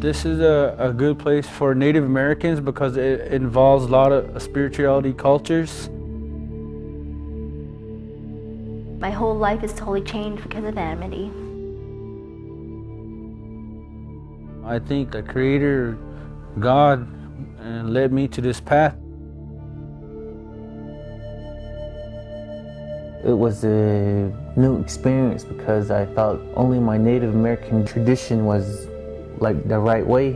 This is a good place for Native Americans because it involves a lot of spirituality cultures. My whole life is totally changed because of Amity. I think the Creator, God, led me to this path. It was a new experience because I thought only my Native American tradition was like the right way.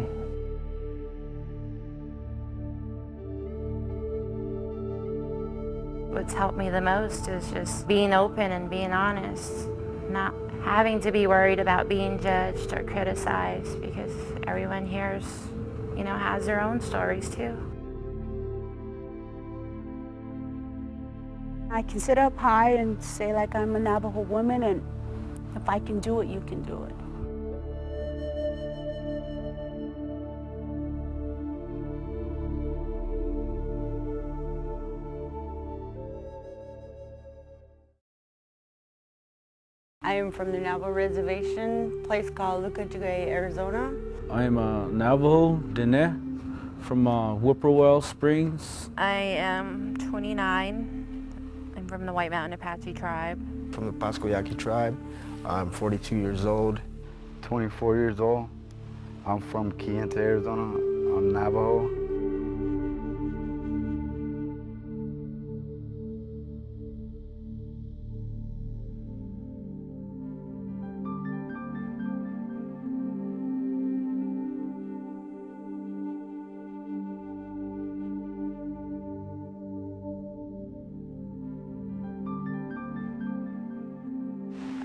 What's helped me the most is just being open and being honest, not having to be worried about being judged or criticized, because everyone here's, has their own stories too. I can sit up high and say like I'm a Navajo woman, and if I can do it, you can do it. I am from the Navajo Reservation, place called Lucajigay, Arizona. I am a Navajo Dene from Whippoorwill Springs. I am 29. I'm from the White Mountain Apache tribe. From the Pasco Yaqui tribe. I'm 42 years old. 24 years old. I'm from Kayenta, Arizona. I'm Navajo.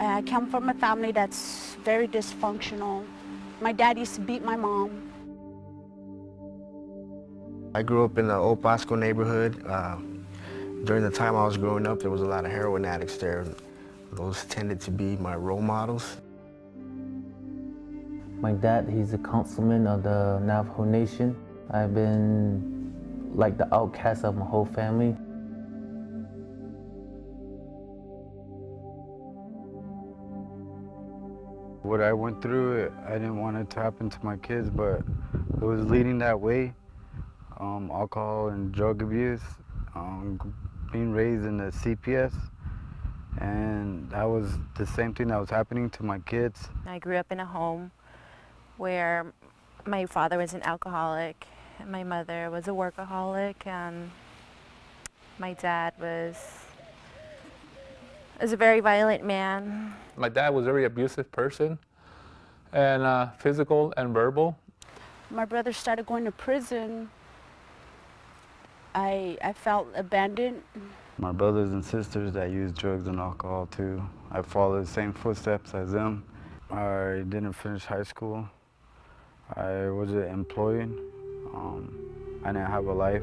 I come from a family that's very dysfunctional. My dad used to beat my mom. I grew up in the old Pasco neighborhood. During the time I was growing up, there was a lot of heroin addicts there. Those tended to be my role models. My dad, he's a councilman of the Navajo Nation. I've been like the outcast of my whole family. What I went through, I didn't want it to happen to my kids, but it was leading that way. Alcohol and drug abuse, being raised in the CPS, and that was the same thing that was happening to my kids. I grew up in a home where my father was an alcoholic, and my mother was a workaholic, and my dad was a very violent man. My dad was a very abusive person, and physical and verbal. My brother started going to prison. I felt abandoned. My brothers and sisters that use drugs and alcohol too. I followed the same footsteps as them. I didn't finish high school. I wasn't employed. I didn't have a life.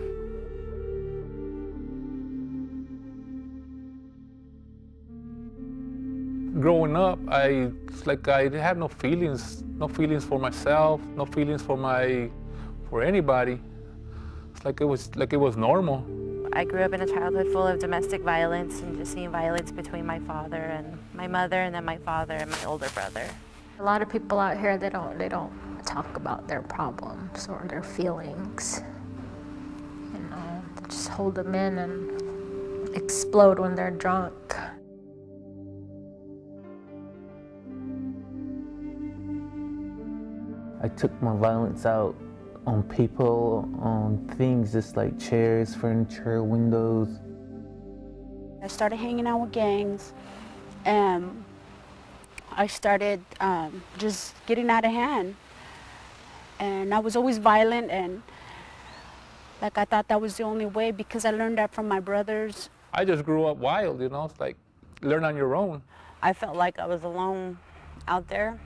Growing up, I had no feelings for myself, no feelings for anybody. It's like it was normal. I grew up in a childhood full of domestic violence and just seeing violence between my father and my mother, and then my father and my older brother. A lot of people out here, they don't talk about their problems or their feelings. They just hold them in and explode when they're drunk. I took my violence out on people, on things just like chairs, furniture, windows. I started hanging out with gangs, and I started just getting out of hand. And I was always violent, and like I thought that was the only way because I learned that from my brothers. I just grew up wild, it's like learn on your own. I felt like I was alone out there.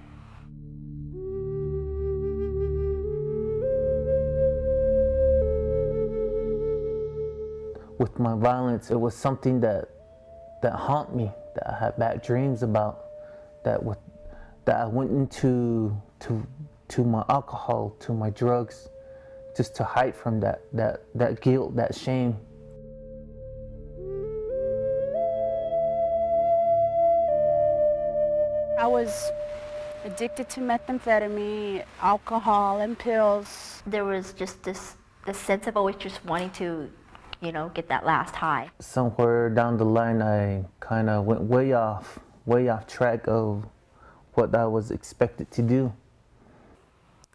With my violence, it was something that haunted me, that I had bad dreams about, that I went into my alcohol, to my drugs, just to hide from that guilt, that shame. I was Addicted to methamphetamine, alcohol, and pills. There was just this sense of always just wanting to, get that last high. Somewhere down the line, I kind of went way off track of what I was expected to do.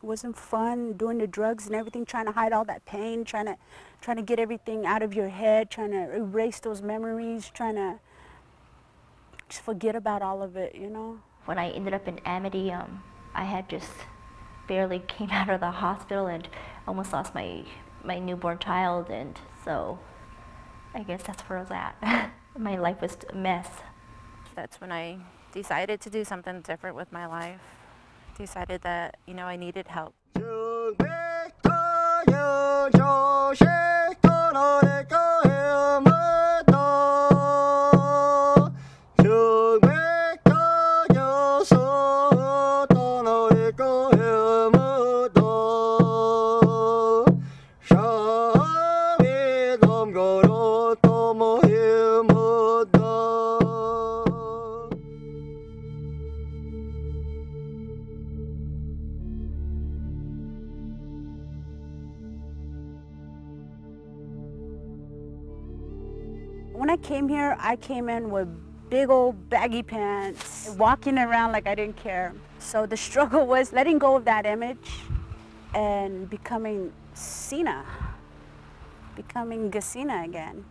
It wasn't fun doing the drugs and everything, trying to hide all that pain, trying to get everything out of your head, trying to erase those memories, trying to just forget about all of it, When I ended up in Amity, I had just barely came out of the hospital and almost lost my newborn child, and so I guess that's where I was at. My life was a mess. That's when I decided to do something different with my life. Decided that, I needed help. When I came here, I came in with big old baggy pants, walking around like I didn't care. So the struggle was letting go of that image and becoming Sina, becoming Gasina again,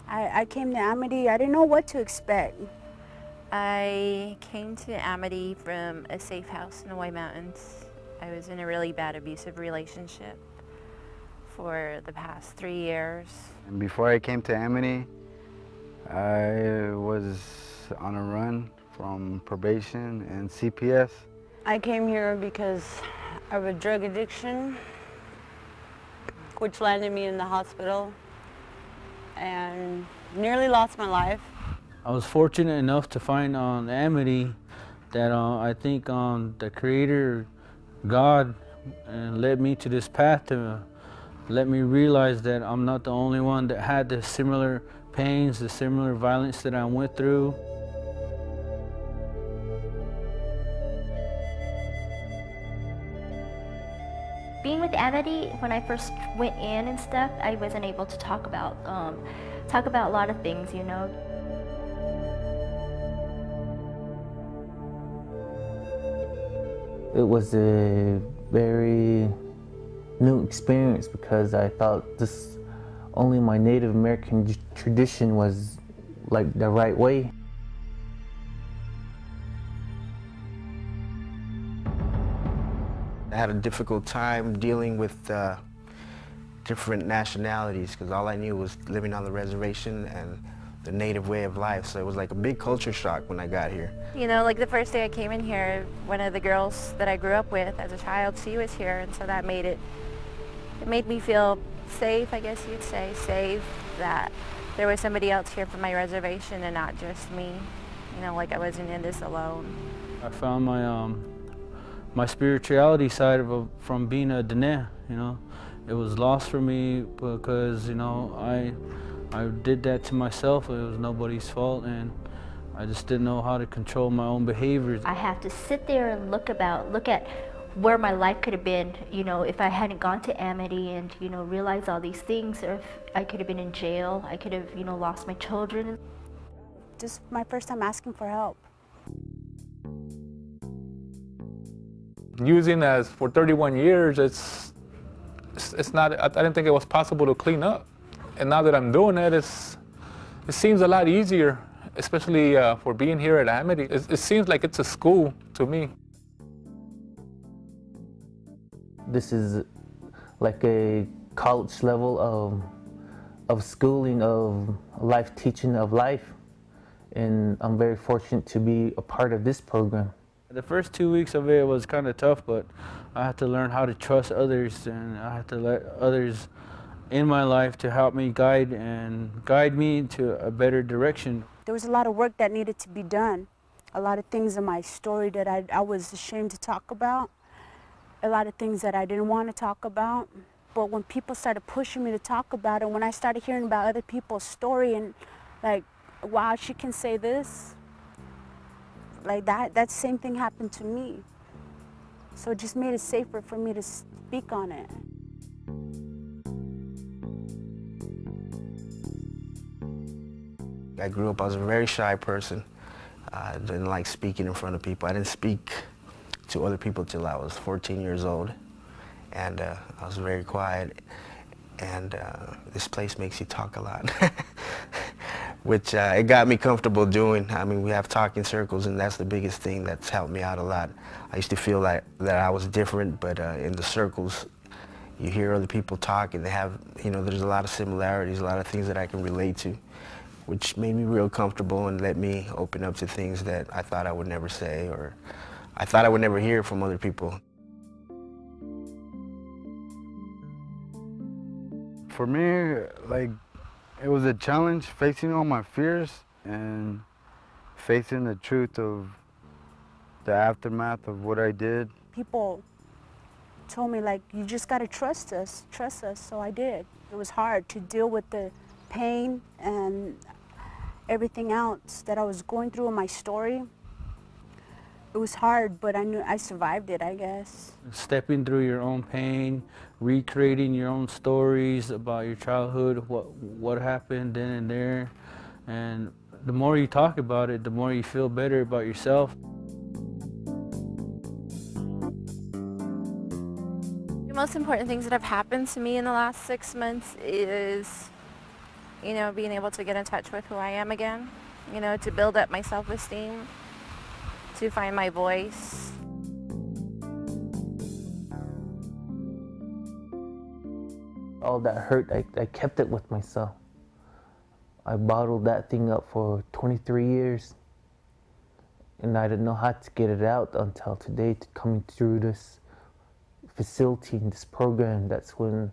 I came to Amity, I didn't know what to expect. I came to Amity from a safe house in the White Mountains. I was in a really bad abusive relationship for the past 3 years. And before I came to Amity, I was on a run from probation and CPS. I came here because of a drug addiction, which landed me in the hospital and nearly lost my life. I was fortunate enough to find on Amity that I think the Creator, God, led me to this path to let me realize that I'm not the only one that had the similar pains, the similar violence that I went through. Being with Amity, when I first went in and stuff, I wasn't able to talk about a lot of things, It was a very new experience because I thought only my Native American tradition was like the right way. I had a difficult time dealing with different nationalities because all I knew was living on the reservation and the native way of life. So it was like a big culture shock when I got here. Like the first day I came in here, one of the girls that I grew up with as a child, she was here, and so that made me feel safe, I guess you'd say, safe, that there was somebody else here from my reservation and not just me, like I wasn't in this alone. I found my spirituality side from being a Dene, It was lost for me because, I did that to myself. It was nobody's fault, and I just didn't know how to control my own behaviors. I have to sit there and look at where my life could have been, if I hadn't gone to Amity and, realized all these things, or if I could have been in jail, I could have, lost my children. Just my first time asking for help. Using as for 31 years, it's not, I didn't think it was possible to clean up. And now that I'm doing it, it seems a lot easier, especially for being here at Amity. It seems like it's a school to me. This is like a college level of schooling, of life teaching of life. And I'm very fortunate to be a part of this program. The first 2 weeks of it was kind of tough, but I had to learn how to trust others, and I had to let others in my life to help me guide me into a better direction. There was a lot of work that needed to be done. A lot of things in my story that I was ashamed to talk about. A lot of things that I didn't want to talk about. But when people started pushing me to talk about it, when I started hearing about other people's story and like, wow, she can say this, like that same thing happened to me. So it just made it safer for me to speak on it. I grew up, I was a very shy person. I didn't like speaking in front of people. I didn't speak to other people till I was 14 years old. And I was very quiet. And this place makes you talk a lot, which it got me comfortable doing. I mean, we have talking circles, and that's the biggest thing that's helped me out a lot. I used to feel like that I was different, but in the circles, you hear other people talk, and they have, you know, there's a lot of similarities, a lot of things that I can relate to, which made me real comfortable and let me open up to things that I thought I would never say, or I thought I would never hear from other people. For me, like, it was a challenge facing all my fears and facing the truth of the aftermath of what I did. People told me, like, you just gotta trust us, so I did. It was hard to deal with the pain and everything else that I was going through in my story. It was hard, but I knew I survived it, I guess. Stepping through your own pain, recreating your own stories about your childhood, what happened then and there. And the more you talk about it, the more you feel better about yourself. The most important things that have happened to me in the last 6 months is, you know, being able to get in touch with who I am again, you know, to build up my self-esteem, to find my voice. All that hurt, I kept it with myself. I bottled that thing up for 23 years. And I didn't know how to get it out until today, coming through this facility, this program. That's when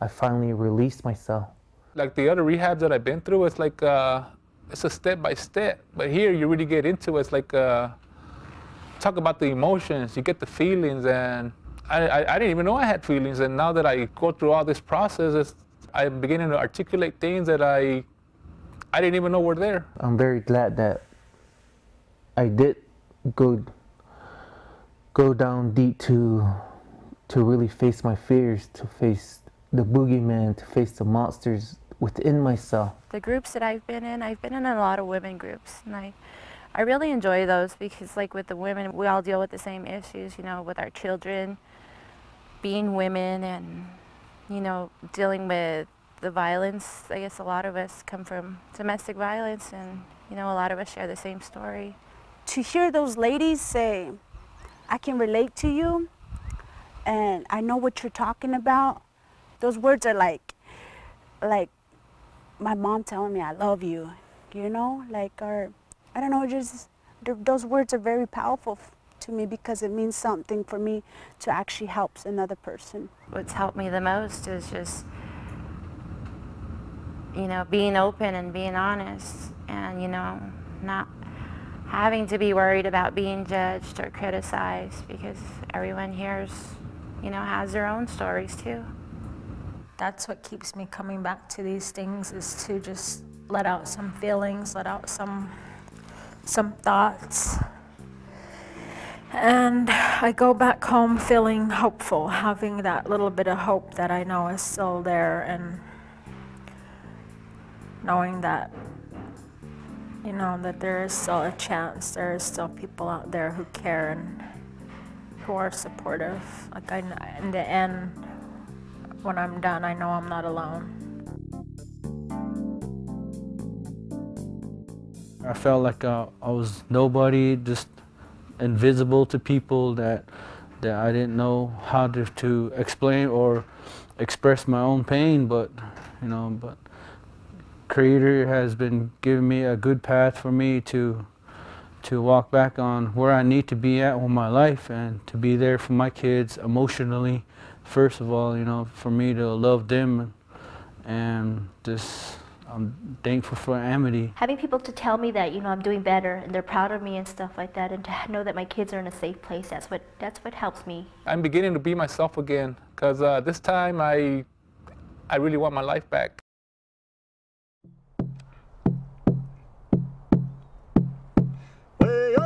I finally released myself. Like the other rehabs that I've been through, it's like, it's a step by step. But here you really get into it. It's like, talk about the emotions, you get the feelings, and I didn't even know I had feelings, and now that I go through all this process, I'm beginning to articulate things that I didn't even know were there. I'm very glad that I did go down deep to really face my fears, to face the boogeyman, to face the monsters within myself. The groups that I've been in a lot of women groups, and I really enjoy those because, like, with the women, we all deal with the same issues, you know, with our children, being women, and, you know, dealing with the violence. I guess a lot of us come from domestic violence, and, you know, a lot of us share the same story. To hear those ladies say, I can relate to you, and I know what you're talking about, those words are like my mom telling me I love you, you know, like, or I don't know, just those words are very powerful to me because it means something for me to actually help another person. What's helped me the most is just, you know, being open and being honest, and, you know, not having to be worried about being judged or criticized, because everyone here's, you know, has their own stories too. That's what keeps me coming back to these things, is to just let out some feelings, let out some thoughts. And I go back home feeling hopeful, having that little bit of hope that I know is still there, and knowing that, you know, that there is still a chance, there is still people out there who care and who are supportive. Like, in the end, when I'm done, I know I'm not alone. I felt like I was nobody, just invisible to people, that I didn't know how to explain or express my own pain, but, you know, but Creator has been giving me a good path for me to walk back on where I need to be at with my life, and to be there for my kids emotionally, first of all, you know, for me to love them, and just, I'm thankful for Amity. Having people to tell me that, you know, I'm doing better and they're proud of me and stuff like that, and to know that my kids are in a safe place, that's what helps me. I'm beginning to be myself again, because this time I really want my life back. Way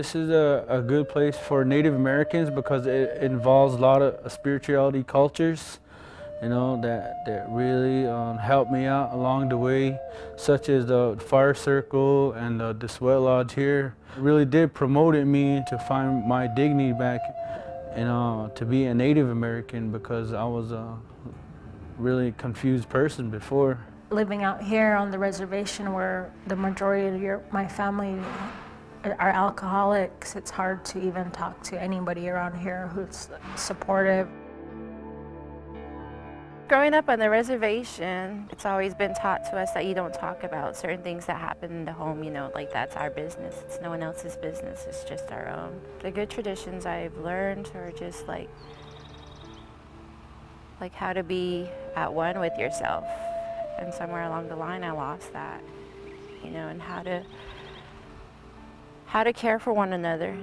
This is a good place for Native Americans because it involves a lot of spirituality cultures, you know, that really helped me out along the way, such as the fire circle and the sweat lodge here. It really did promote me to find my dignity back and to be a Native American, because I was a really confused person before. Living out here on the reservation where the majority of my family are alcoholics, it's hard to even talk to anybody around here who's supportive. Growing up on the reservation, it's always been taught to us that you don't talk about certain things that happen in the home, you know, like that's our business. It's no one else's business, it's just our own. The good traditions I've learned are just like how to be at one with yourself. And somewhere along the line I lost that, you know, and how to care for one another.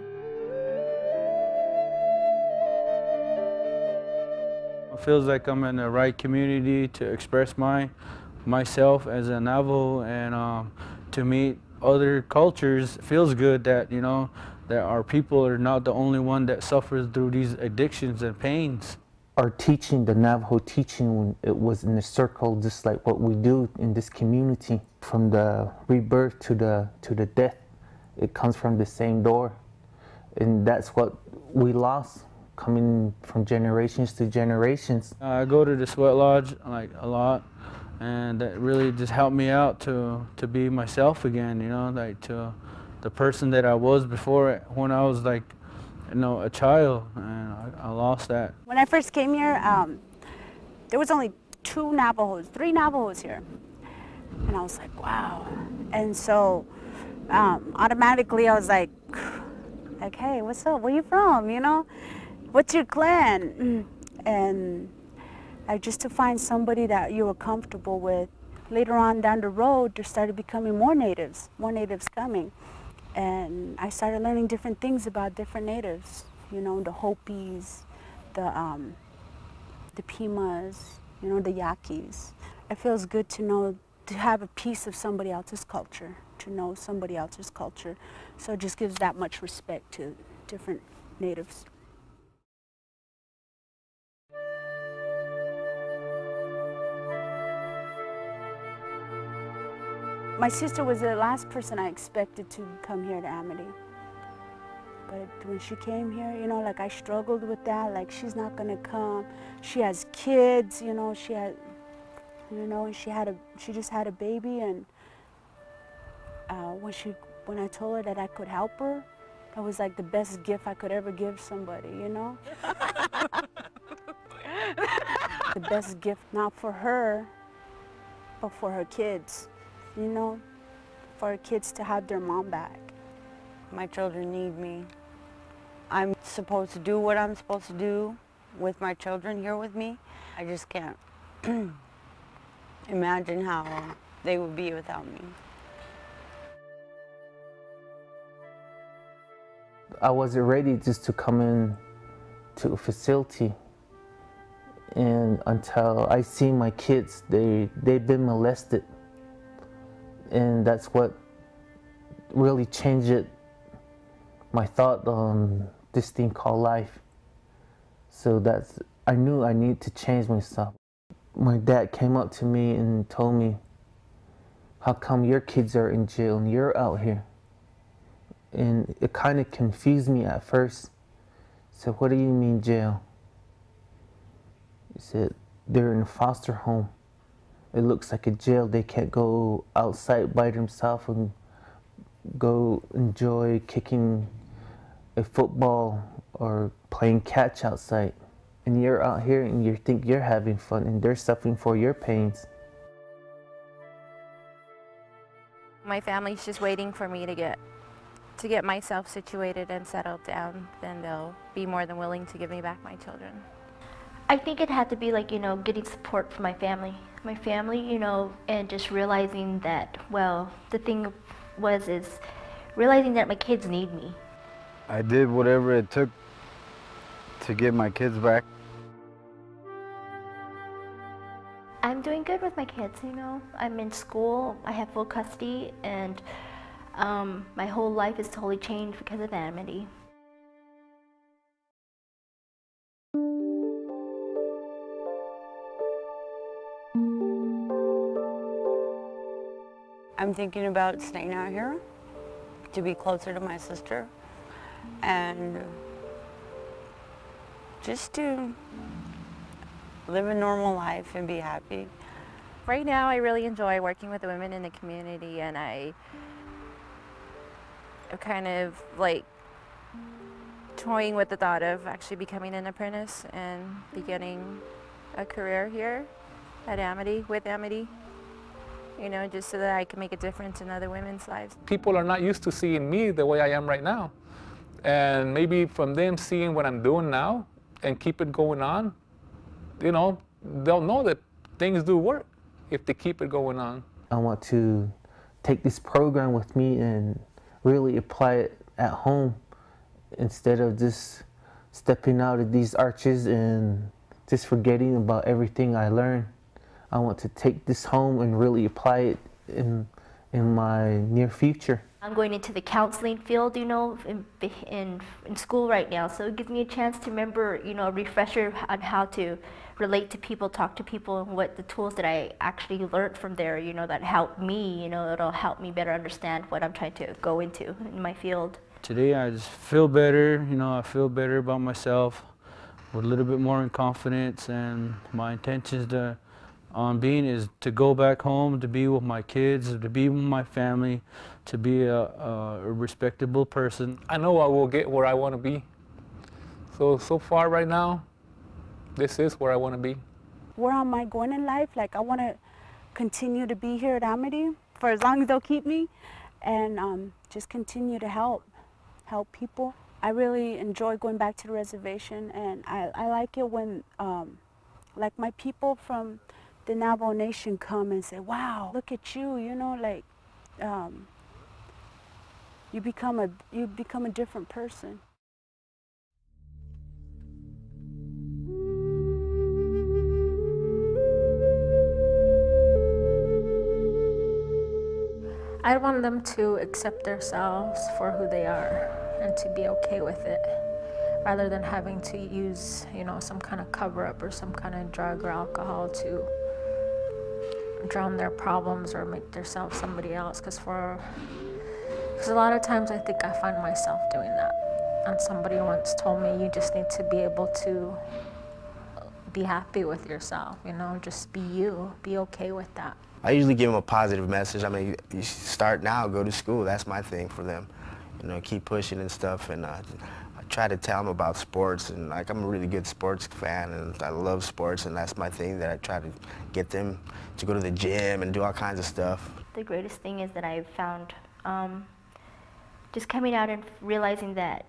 It feels like I'm in the right community to express myself as a Navajo, and to meet other cultures. It feels good that, you know, that our people are not the only one that suffers through these addictions and pains. Our teaching, the Navajo teaching, it was in a circle, just like what we do in this community. From the rebirth to the death, it comes from the same door, and that's what we lost, coming from generations to generations. I go to the sweat lodge like a lot, and that really just helped me out to be myself again, you know, like to the person that I was before when I was like, you know, a child, and I lost that. When I first came here, there was only three Navajos here. And I was like, wow. And so automatically I was like, hey, what's up? Where you from? You know, what's your clan? And just to find somebody that you were comfortable with. Later on down the road, there started becoming more natives coming. And I started learning different things about different natives, you know, the Hopis, the Pimas, you know, the Yaquis. It feels good to know, to have a piece of somebody else's culture, to know somebody else's culture. So it just gives that much respect to different natives. My sister was the last person I expected to come here to Amity. But when she came here, you know, like I struggled with that, like she's not gonna come. She has kids, you know, she and she just had a baby, and when I told her that I could help her, that was like the best gift I could ever give somebody, you know? The best gift, not for her, but for her kids. You know, for our kids to have their mom back. My children need me. I'm supposed to do what I'm supposed to do with my children here with me. I just can't imagine how they would be without me. I wasn't ready just to come in to a facility, and until I see my kids, they've been molested. And that's what really changed my thought on this thing called life. So I knew I needed to change myself. My dad came up to me and told me, how come your kids are in jail and you're out here? And it kind of confused me at first. So what do you mean jail? He said, they're in a foster home. It looks like a jail. They can't go outside by themselves and go enjoy kicking a football or playing catch outside. And you're out here and you think you're having fun, and they're suffering for your pains. My family's just waiting for me to get myself situated and settled down. Then they'll be more than willing to give me back my children. I think it had to be like, you know, getting support from my family. My family, you know, and just realizing that, well, the thing is realizing that my kids need me. I did whatever it took to get my kids back. I'm doing good with my kids, you know. I'm in school, I have full custody, and My whole life is totally changed because of Amity. I'm thinking about staying out here to be closer to my sister and just to live a normal life and be happy. Right now, I really enjoy working with the women in the community, and I'm kind of like toying with the thought of actually becoming an apprentice and beginning a career here at Amity, with Amity, you know, just so that I can make a difference in other women's lives. People are not used to seeing me the way I am right now. And maybe from them seeing what I'm doing now and keep it going on, you know, they'll know that things do work if they keep it going on. I want to take this program with me and really apply it at home instead of just stepping out of these arches and just forgetting about everything I learned. I want to take this home and really apply it in my near future. I'm going into the counseling field, you know, in school right now, so it gives me a chance to remember, you know, a refresher on how to relate to people, talk to people, and what the tools that I actually learned from there, you know, that helped me, you know, it'll help me better understand what I'm trying to go into in my field. Today I just feel better, you know, I feel better about myself, with a little bit more in confidence, and my intentions on being is to go back home, to be with my kids, to be with my family, to be a respectable person. I know I will get where I want to be. So far right now, this is where I want to be. Where am I going in life? Like, I want to continue to be here at Amity for as long as they'll keep me, and just continue to help people. I really enjoy going back to the reservation, and I like it when like my people from the Navajo Nation come and say, wow, look at you, you know, like you become a different person. I want them to accept themselves for who they are and to be okay with it, rather than having to use, you know, some kind of cover-up or some kind of drug or alcohol to drown their problems or make themselves somebody else. Because a lot of times I think I find myself doing that. And somebody once told me, you just need to be able to be happy with yourself, you know, just be you, be okay with that. I usually give them a positive message. I mean, you start now, go to school. That's my thing for them. You know, keep pushing and stuff. And I try to tell them about sports. And like, I'm a really good sports fan, and I love sports. And that's my thing, that I try to get them to go to the gym and do all kinds of stuff. The greatest thing is that I've found just coming out and realizing that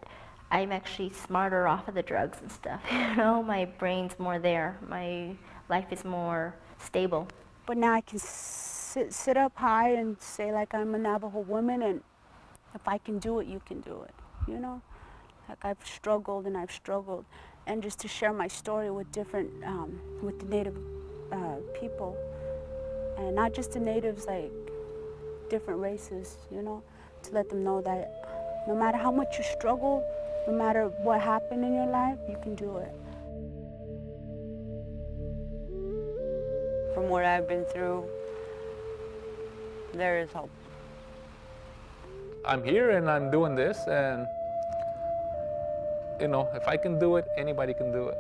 I'm actually smarter off of the drugs and stuff. You know, my brain's more there. My life is more stable. But now I can sit up high and say, like, I'm a Navajo woman, and if I can do it, you can do it, you know? Like, I've struggled and I've struggled. And just to share my story with different, with the Native people, and not just the natives, like different races, you know, to let them know that no matter how much you struggle, no matter what happened in your life, you can do it. From what I've been through, there is hope. I'm here and I'm doing this, and you know, if I can do it, anybody can do it.